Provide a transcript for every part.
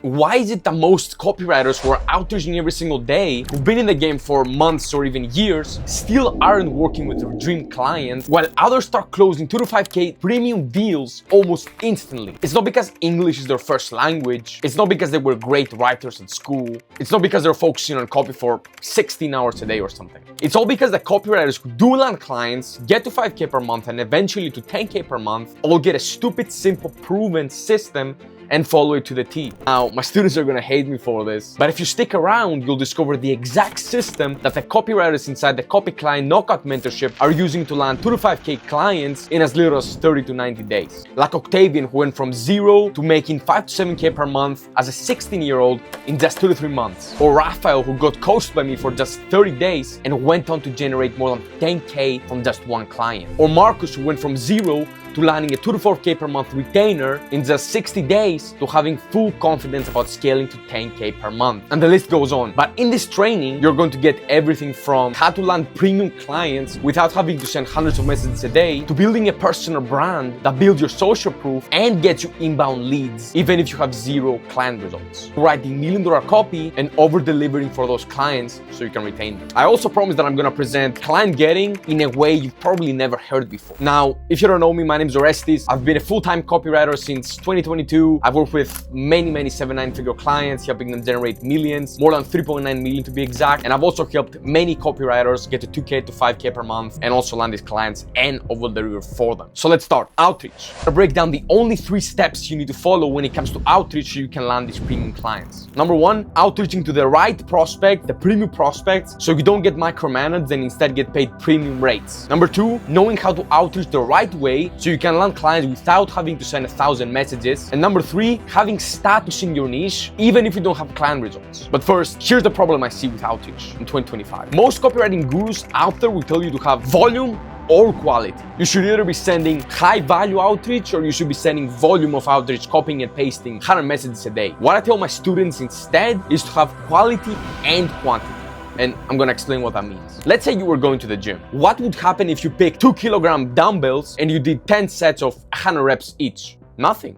Why is it that most copywriters who are outreaching every single day, who've been in the game for months or even years, still aren't working with their dream client, while others start closing 2 to 5K premium deals almost instantly? It's not because English is their first language. It's not because they were great writers at school. It's not because they're focusing on copy for 16 hours a day or something. It's all because the copywriters who do land clients, get to 5K per month and eventually to 10K per month, all get a stupid, simple, proven system and follow it to the T. Now, my students are gonna hate me for this, but if you stick around, you'll discover the exact system that the copywriters inside the Copy Client Knockout Mentorship are using to land 2 to 5K clients in as little as 30 to 90 days. Like Octavian, who went from 0 to making 5 to 7K per month as a 16-year-old in just 2 to 3 months. Or Raphael, who got coached by me for just 30 days and went on to generate more than 10K from just one client. Or Marcus, who went from 0 to landing a 2 to 4K per month retainer in just 60 days to having full confidence about scaling to 10K per month. And the list goes on. But in this training, you're going to get everything from how to land premium clients without having to send hundreds of messages a day, to building a personal brand that builds your social proof and gets you inbound leads, even if you have 0 client results. Writing $1 million copy and over-delivering for those clients so you can retain them. I also promise that I'm going to present client getting in a way you've probably never heard before. Now, if you don't know me, my name is Orestes. I've been a full-time copywriter since 2022. I've worked with many 7-9 figure clients, helping them generate millions, more than 3.9 million to be exact. And I've also helped many copywriters get to 2K to 5K per month and also land these clients and over-deliver for them. So let's start. Outreach. I'll break down the only 3 steps you need to follow when it comes to outreach so you can land these premium clients. Number 1, outreaching to the right prospect, the premium prospects, so you don't get micromanaged and instead get paid premium rates. Number 2, knowing how to outreach the right way so you can land clients without having to send 1,000 messages. And number 3, having status in your niche, even if you don't have client results. But first, here's the problem I see with outreach in 2025. Most copywriting gurus out there will tell you to have volume or quality. You should either be sending high value outreach or you should be sending volume of outreach, copying and pasting 100 messages a day. What I tell my students instead is to have quality and quantity. And I'm gonna explain what that means. Let's say you were going to the gym. What would happen if you picked 2-kilogram dumbbells and you did 10 sets of 100 reps each? Nothing.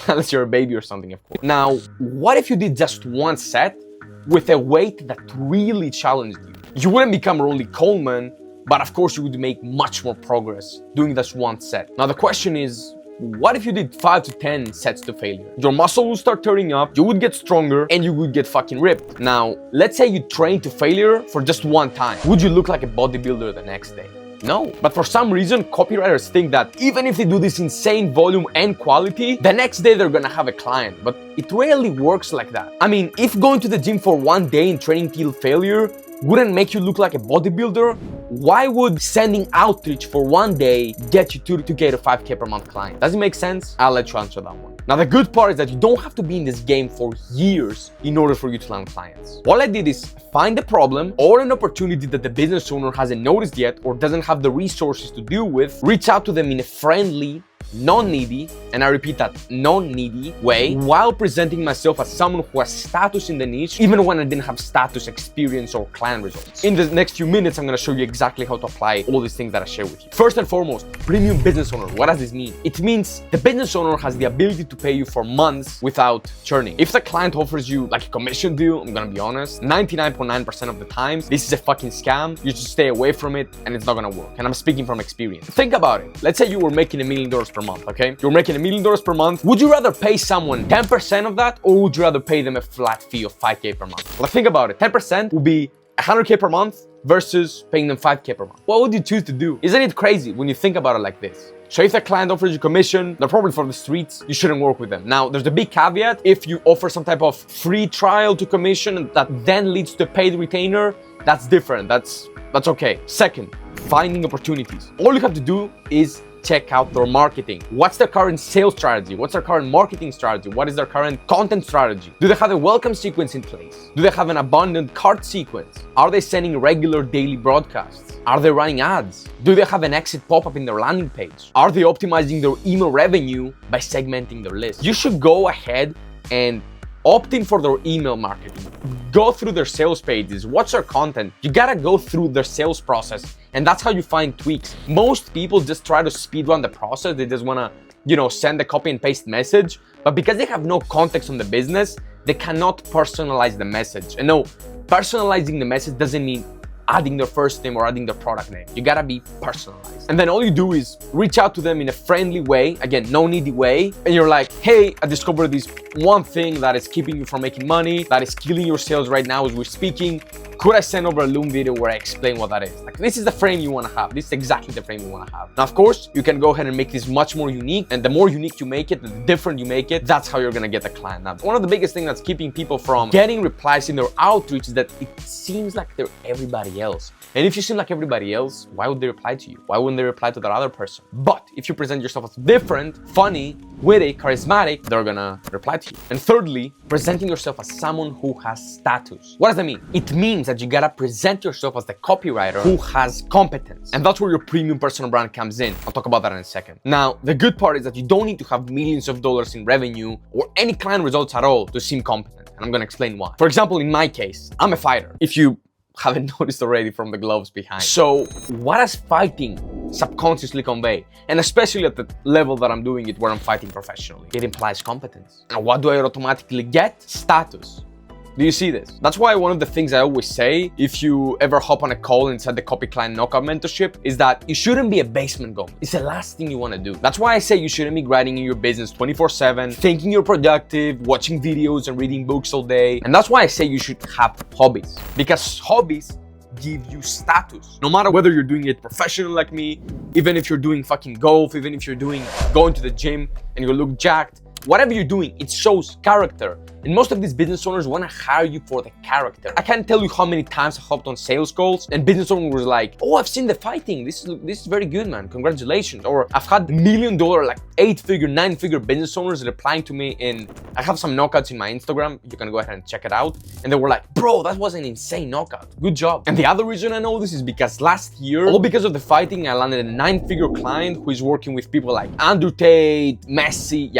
Unless you're a baby or something, of course. Now, what if you did just 1 set with a weight that really challenged you? You wouldn't become Ronnie Coleman, but of course you would make much more progress doing just 1 set. Now the question is, what if you did 5 to 10 sets to failure? Your muscle will start turning up, you would get stronger, and you would get fucking ripped. Now, let's say you train to failure for just 1 time. Would you look like a bodybuilder the next day? No. But for some reason, copywriters think that even if they do this insane volume and quality, the next day they're gonna have a client. But it rarely works like that. I mean, if going to the gym for 1 day and training till failure wouldn't make you look like a bodybuilder, why would sending outreach for 1 day get you 2K to 5K per month client? Does it make sense? I'll let you answer that one. Now, the good part is that you don't have to be in this game for years in order for you to land clients. All I did is find a problem or an opportunity that the business owner hasn't noticed yet or doesn't have the resources to deal with, reach out to them in a friendly, non-needy, and I repeat that, non-needy way, while presenting myself as someone who has status in the niche, even when I didn't have status, experience, or client results. In the next few minutes, I'm gonna show you exactly how to apply all these things that I share with you. First and foremost, premium business owner. What does this mean? It means the business owner has the ability to pay you for months without churning. If the client offers you like a commission deal, I'm gonna be honest, 99.9% of the times, this is a fucking scam. You should stay away from it and it's not gonna work. And I'm speaking from experience. Think about it. Let's say you were making $1 million per month, okay? You're making $1 million per month. Would you rather pay someone 10% of that, or would you rather pay them a flat fee of 5K per month? Like, think about it. 10% would be 100K per month versus paying them 5K per month. What would you choose to do? Isn't it crazy when you think about it like this? So if the client offers you commission, they're probably for the streets, you shouldn't work with them. Now, there's a big caveat. If you offer some type of free trial to commission that then leads to a paid retainer, that's different. That's okay. Second, finding opportunities. All you have to do is check out their marketing. What's their current sales strategy? What's their current marketing strategy? What is their current content strategy? Do they have a welcome sequence in place? Do they have an abundant cart sequence? Are they sending regular daily broadcasts? Are they running ads? Do they have an exit pop-up in their landing page? Are they optimizing their email revenue by segmenting their list? You should go ahead and opt in for their email marketing. Go through their sales pages, watch their content. You gotta go through their sales process, and that's how you find tweaks. Most people just try to speed run the process. They just wanna, send a copy and paste message. But because they have no context on the business, they cannot personalize the message. And no, personalizing the message doesn't mean adding their first name or adding their product name. You gotta be personalized. And then all you do is reach out to them in a friendly way, again, no needy way. And you're like, hey, I discovered this one thing that is keeping you from making money, that is killing your sales right now as we're speaking. Could I send over a Loom video where I explain what that is? Like, this is the frame you want to have. This is exactly the frame you want to have. Now, of course, you can go ahead and make this much more unique. And the more unique you make it, the different you make it, that's how you're going to get the client. Now, one of the biggest things that's keeping people from getting replies in their outreach is that it seems like they're everybody else. And if you seem like everybody else, why would they reply to you? Why wouldn't they reply to that other person? But if you present yourself as different, funny, witty, charismatic, they're gonna reply to you. And thirdly, presenting yourself as someone who has status. What does that mean? It means that you gotta present yourself as the copywriter who has competence. And that's where your premium personal brand comes in. I'll talk about that in a second. Now, the good part is that you don't need to have millions of dollars in revenue or any client results at all to seem competent. And I'm gonna explain why. For example, in my case, I'm a fighter. If you haven't noticed already from the gloves behind. So what does fighting subconsciously convey? And especially at the level that I'm doing it, where I'm fighting professionally, it implies competence. And what do I automatically get? Status. Do you see this? That's why one of the things I always say, if you ever hop on a call inside the Copy Client Knockout Mentorship, is that you shouldn't be a basement goal. It's the last thing you want to do. That's why I say you shouldn't be grinding in your business 24/7, thinking you're productive, watching videos and reading books all day. And that's why I say you should have hobbies, because hobbies give you status. No matter whether you're doing it professional like me, even if you're doing fucking golf, even if you're going to the gym and you look jacked, whatever you're doing, it shows character. And most of these business owners want to hire you for the character. I can't tell you how many times I hopped on sales calls and business owner was like, oh, I've seen the fighting. This is very good, man. Congratulations. Or I've had $1 million, like 8-figure, 9-figure business owners replying to me I have some knockouts in my Instagram. You can go ahead and check it out. And they were like, bro, that was an insane knockout. Good job. And the other reason I know this is because last year, all because of the fighting, I landed a 9-figure client who is working with people like Andrew Tate, Messi,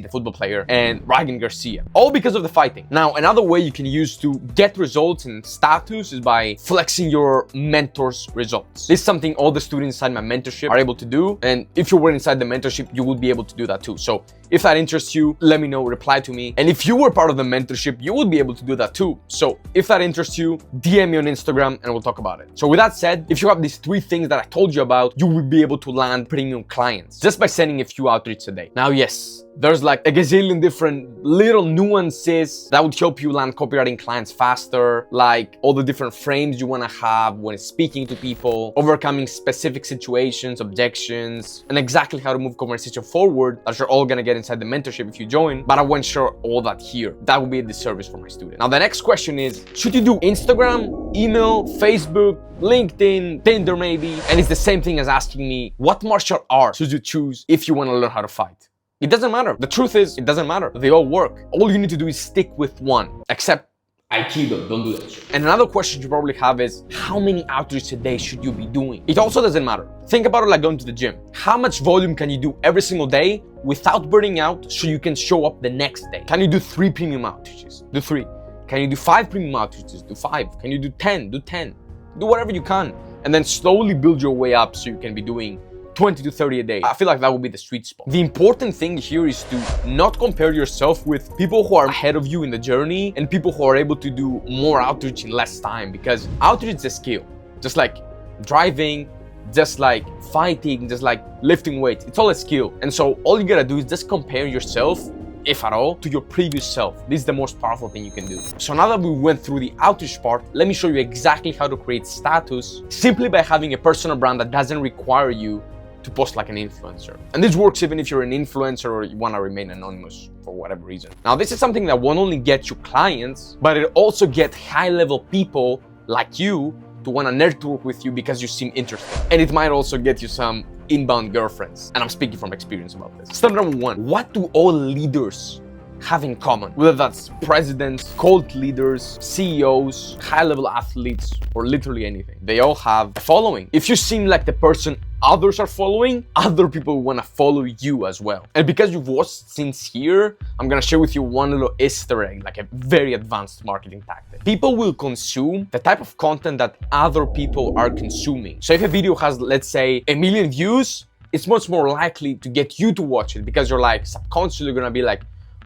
the football player, and Ryan Garcia. All because of the fighting. Now, another way you can use to get results and status is by flexing your mentor's results. This is something all the students inside my mentorship are able to do. And if you were inside the mentorship, you would be able to do that too. So if that interests you, let me know, reply to me. And if you were part of the mentorship, you would be able to do that too. So if that interests you, DM me on Instagram and we'll talk about it. So with that said, if you have these 3 things that I told you about, you will be able to land premium clients just by sending a few outreach a day. Now, yes, there's like a gazillion different little nuances that would help you land copywriting clients faster, like all the different frames you want to have when speaking to people, overcoming specific situations, objections, and exactly how to move conversation forward that you're all going to get inside the mentorship if you join. But I won't share all that here. That would be a disservice for my student. Now, the next question is, should you do Instagram, email, Facebook, LinkedIn, Tinder maybe? And it's the same thing as asking me, what martial art should you choose if you want to learn how to fight? It doesn't matter. The truth is, it doesn't matter. They all work. All you need to do is stick with one, except Aikido, don't do that shit. And another question you probably have is, how many outreach a day should you be doing? It also doesn't matter. Think about it like going to the gym. How much volume can you do every single day without burning out so you can show up the next day? Can you do 3 premium outreaches? Do 3. Can you do 5 premium outreaches? Do 5. Can you do 10? Do 10. Do whatever you can. And then slowly build your way up so you can be doing 20 to 30 a day. I feel like that would be the sweet spot. The important thing here is to not compare yourself with people who are ahead of you in the journey and people who are able to do more outreach in less time, because outreach is a skill. Just like driving, just like fighting, just like lifting weights. It's all a skill. And so all you gotta do is just compare yourself, if at all, to your previous self. This is the most powerful thing you can do. So now that we went through the outreach part, let me show you exactly how to create status simply by having a personal brand that doesn't require you to post like an influencer. And this works even if you're an influencer or you want to remain anonymous for whatever reason. Now, this is something that won't only get you clients, but it also get high-level people like you to want to network with you because you seem interesting. And it might also get you some inbound girlfriends. And I'm speaking from experience about this. Step number 1, what do all leaders have in common? Whether that's presidents, cult leaders, CEOs, high-level athletes, or literally anything. They all have a following. If you seem like the person others are following, other people want to follow you as well. And because you've watched since here, I'm gonna share with you one little Easter egg, like a very advanced marketing tactic. People will consume the type of content that other people are consuming. So if a video has, let's say, 1 million views, it's much more likely to get you to watch it because you're like subconsciously gonna be like,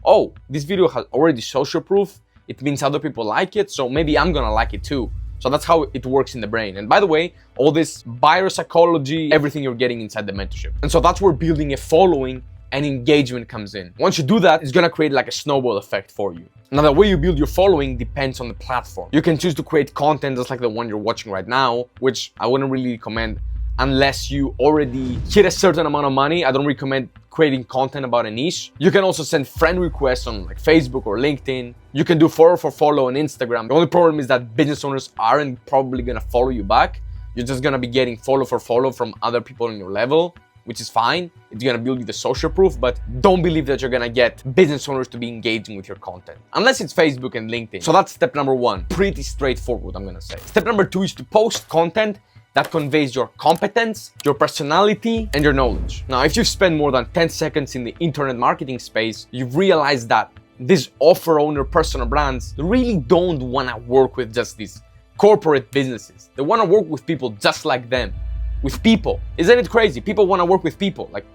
oh, this video has already social proof. It means other people like it, so maybe I'm gonna like it too. So that's how it works in the brain. And by the way, all this buyer psychology, everything you're getting inside the mentorship. And so that's where building a following and engagement comes in. Once you do that, it's gonna create like a snowball effect for you. Now, the way you build your following depends on the platform. You can choose to create content just like the one you're watching right now, which I wouldn't really recommend unless you already hit a certain amount of money. I don't recommend creating content about a niche. You can also send friend requests on like Facebook or LinkedIn. You can do follow for follow on Instagram. The only problem is that business owners aren't probably gonna follow you back. You're just gonna be getting follow for follow from other people on your level, which is fine. It's gonna build you the social proof, but don't believe that you're gonna get business owners to be engaging with your content, unless it's Facebook and LinkedIn. So that's step number one, pretty straightforward, I'm gonna say. Step number two is to post content that conveys your competence, your personality, and your knowledge. Now, if you've spent more than 10 seconds in the internet marketing space, you've realized that these offer owner personal brands really don't wanna work with just these corporate businesses. They wanna work with people just like them, with people. Isn't it crazy? People wanna work with people. Like,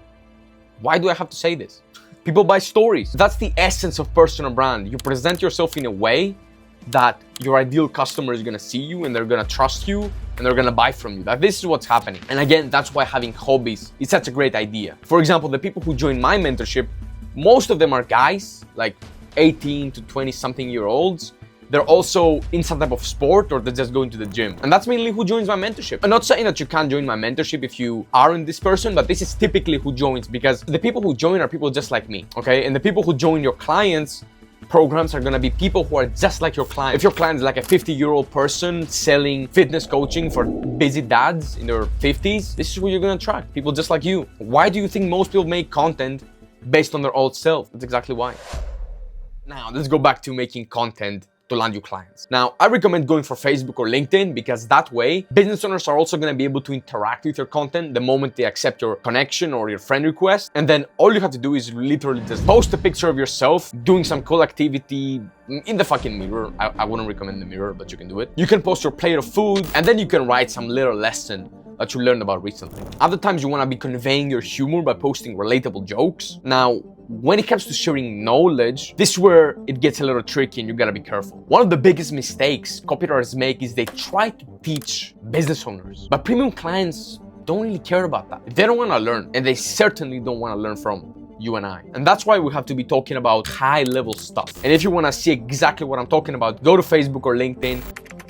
why do I have to say this? People buy stories. That's the essence of personal brand. You present yourself in a way that your ideal customer is gonna see you and they're gonna trust you and they're gonna buy from you. That this is what's happening. And again, that's why having hobbies is such a great idea. For example, the people who join my mentorship, most of them are guys, like 18 to 20 something year olds. They're also in some type of sport or they're just going to the gym. And that's mainly who joins my mentorship. I'm not saying that you can't join my mentorship if you aren't this person, but this is typically who joins, because the people who join are people just like me, okay? And the people who join your clients programs are gonna be people who are just like your client. If your client is like a 50-year-old person selling fitness coaching for busy dads in their 50s, this is who you're gonna attract, people just like you. Why do you think most people make content based on their old self? That's exactly why. Now, let's go back to making content to land you clients. Now, I recommend going for Facebook or LinkedIn, because that way, business owners are also gonna be able to interact with your content the moment they accept your connection or your friend request. And then all you have to do is literally just post a picture of yourself doing some cool activity in the fucking mirror. I wouldn't recommend the mirror, but you can do it. You can post your plate of food, and then you can write some little lesson that you learned about recently. Other times you wanna be conveying your humor by posting relatable jokes. Now, when it comes to sharing knowledge, this is where it gets a little tricky and you gotta be careful. One of the biggest mistakes copywriters make is they try to teach business owners, but premium clients don't really care about that. They don't wanna learn, and they certainly don't wanna learn from you and I. And that's why we have to be talking about high level stuff. And if you wanna see exactly what I'm talking about, go to Facebook or LinkedIn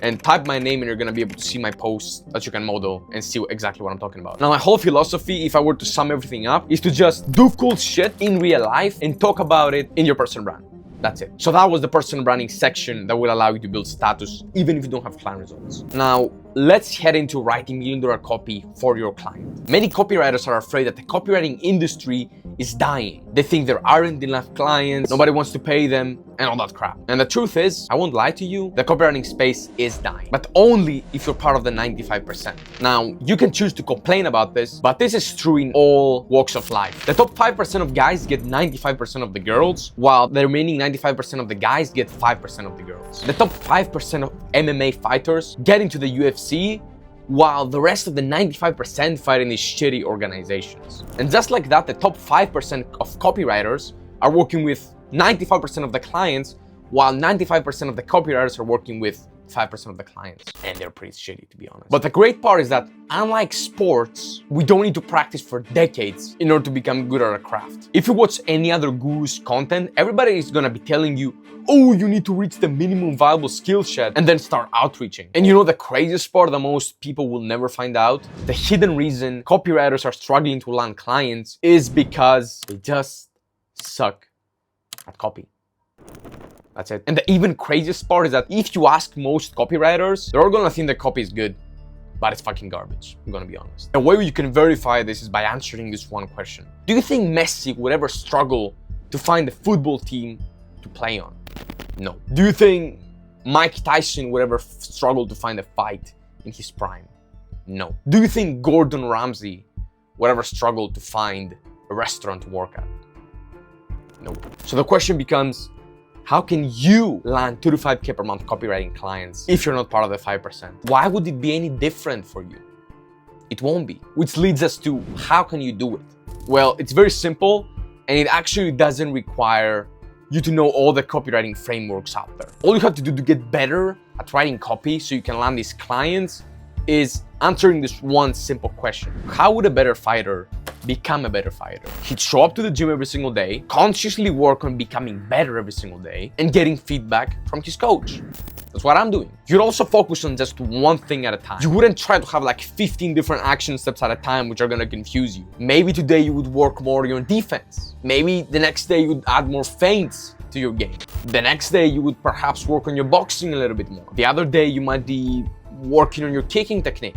and type my name and you're gonna be able to see my posts that you can model and see exactly what I'm talking about. Now, my whole philosophy, if I were to sum everything up, is to just do cool shit in real life and talk about it in your personal brand. That's it. So that was the personal branding section that will allow you to build status even if you don't have client results. Now, let's head into writing million-dollar copy for your client. Many copywriters are afraid that the copywriting industry is dying. They think there aren't enough clients, nobody wants to pay them, and all that crap. And the truth is, I won't lie to you, the copywriting space is dying, but only if you're part of the 95%. Now, you can choose to complain about this, but this is true in all walks of life. The top 5% of guys get 95% of the girls, while the remaining 95% of the guys get 5% of the girls. The top 5% of MMA fighters get into the UFC, while the rest of the 95% fight in these shitty organizations. And just like that, the top 5% of copywriters are working with 95% of the clients, while 95% of the copywriters are working with 5% of the clients. And they're pretty shitty, to be honest. But the great part is that unlike sports, we don't need to practice for decades in order to become good at a craft. If you watch any other guru's content, everybody is gonna be telling you, oh, you need to reach the minimum viable skill set and then start outreaching. And you know the craziest part that most people will never find out? The hidden reason copywriters are struggling to land clients is because they just suck at copy. That's it. And the even craziest part is that if you ask most copywriters, they're all gonna think the copy is good, but it's fucking garbage, I'm gonna be honest. The way you can verify this is by answering this one question. Do you think Messi would ever struggle to find a football team to play on? No. Do you think Mike Tyson would ever struggle to find a fight in his prime? No. Do you think Gordon Ramsay would ever struggle to find a restaurant to work at? No. So the question becomes, how can you land 2 to 5K per month copywriting clients if you're not part of the 5%? Why would it be any different for you? It won't be. Which leads us to, how can you do it? Well, it's very simple, and it actually doesn't require you to know all the copywriting frameworks out there. All you have to do to get better at writing copy so you can land these clients is answering this one simple question. How would a better fighter become a better fighter? He'd show up to the gym every single day, consciously work on becoming better every single day, and getting feedback from his coach. That's what I'm doing. You'd also focus on just one thing at a time. You wouldn't try to have like 15 different action steps at a time, which are gonna confuse you. Maybe today you would work more on your defense. Maybe the next day you would add more feints to your game. The next day you would perhaps work on your boxing a little bit more. The other day you might be working on your kicking technique.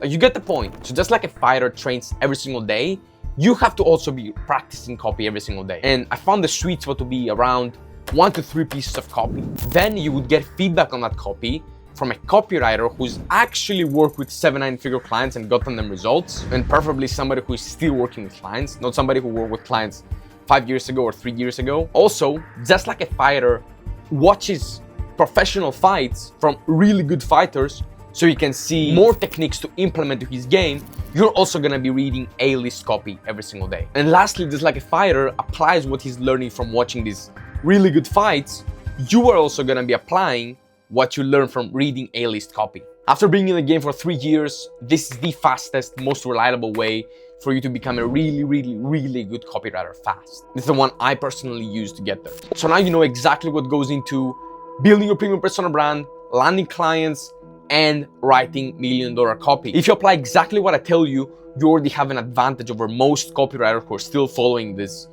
You get the point. So just like a fighter trains every single day, you have to also be practicing copy every single day. And I found the sweet spot to be around 1 to 3 pieces of copy. Then you would get feedback on that copy from a copywriter who's actually worked with 7-9 figure clients and gotten them results, and preferably somebody who is still working with clients, not somebody who worked with clients 5 years ago or 3 years ago. Also, just like a fighter watches professional fights from really good fighters so you can see more techniques to implement to his game, you're also gonna be reading A-list copy every single day. And lastly, just like a fighter applies what he's learning from watching these really good fights, you are also gonna be applying what you learn from reading A-list copy. After being in the game for 3 years, this is the fastest, most reliable way for you to become a really good copywriter fast. This is the one I personally use to get there. So now you know exactly what goes into building your premium persona brand, landing clients, and writing million-dollar copy. If you apply exactly what I tell you, you already have an advantage over most copywriters who are still following this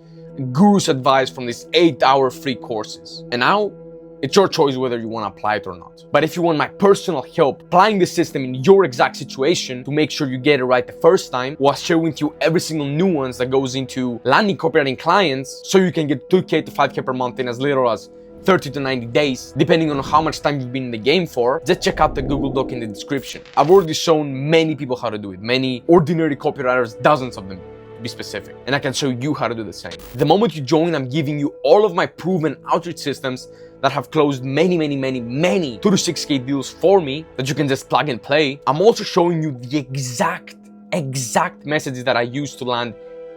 guru's advice from these 8-hour free courses. And now, it's your choice whether you want to apply it or not. But if you want my personal help applying the system in your exact situation to make sure you get it right the first time, while sharing with you every single nuance that goes into landing copywriting clients so you can get 2K to 5K per month in as little as 30 to 90 days, depending on how much time you've been in the game for, just check out the Google Doc in the description. I've already shown many people how to do it, many ordinary copywriters, dozens of them to be specific, and I can show you how to do the same. The moment you join, I'm giving you all of my proven outreach systems that have closed many 2 to 6K deals for me that you can just plug and play. I'm also showing you the exact messages that I use to land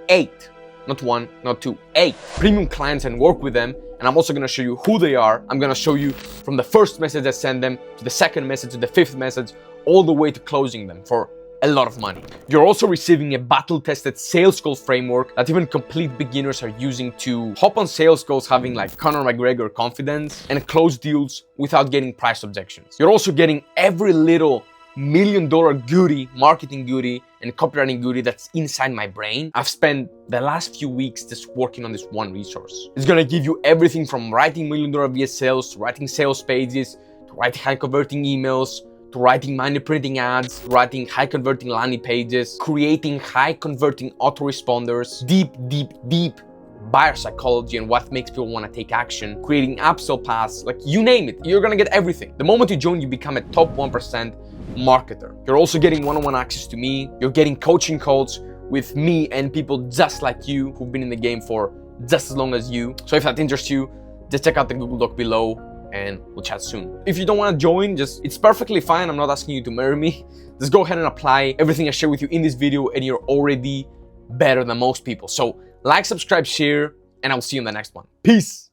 8, not 1, not 2, 8 premium clients and work with them. And I'm also gonna show you who they are. I'm gonna show you from the first message I send them to the second message to the 5th message, all the way to closing them for a lot of money. You're also receiving a battle-tested sales call framework that even complete beginners are using to hop on sales calls having like Conor McGregor confidence and close deals without getting price objections. You're also getting every little million-dollar goodie, marketing goodie, and copywriting goodie that's inside my brain. I've spent the last few weeks just working on this one resource. It's gonna give you everything from writing million-dollar VSLs, to writing sales pages, to writing high-converting emails, to writing money-printing ads, writing high-converting landing pages, creating high-converting autoresponders, deep buyer psychology and what makes people want to take action, creating upsell paths, like you name it, you're gonna get everything. The moment you join, you become a top 1% marketer. You're also getting one-on-one access to me. You're getting coaching calls with me and people just like you who've been in the game for just as long as you. So if that interests you, just check out the Google Doc below and we'll chat soon. If you don't want to join, it's perfectly fine. I'm not asking you to marry me. Just go ahead and apply everything I share with you in this video and you're already better than most people. So like, subscribe, share, and I'll see you in the next one. Peace.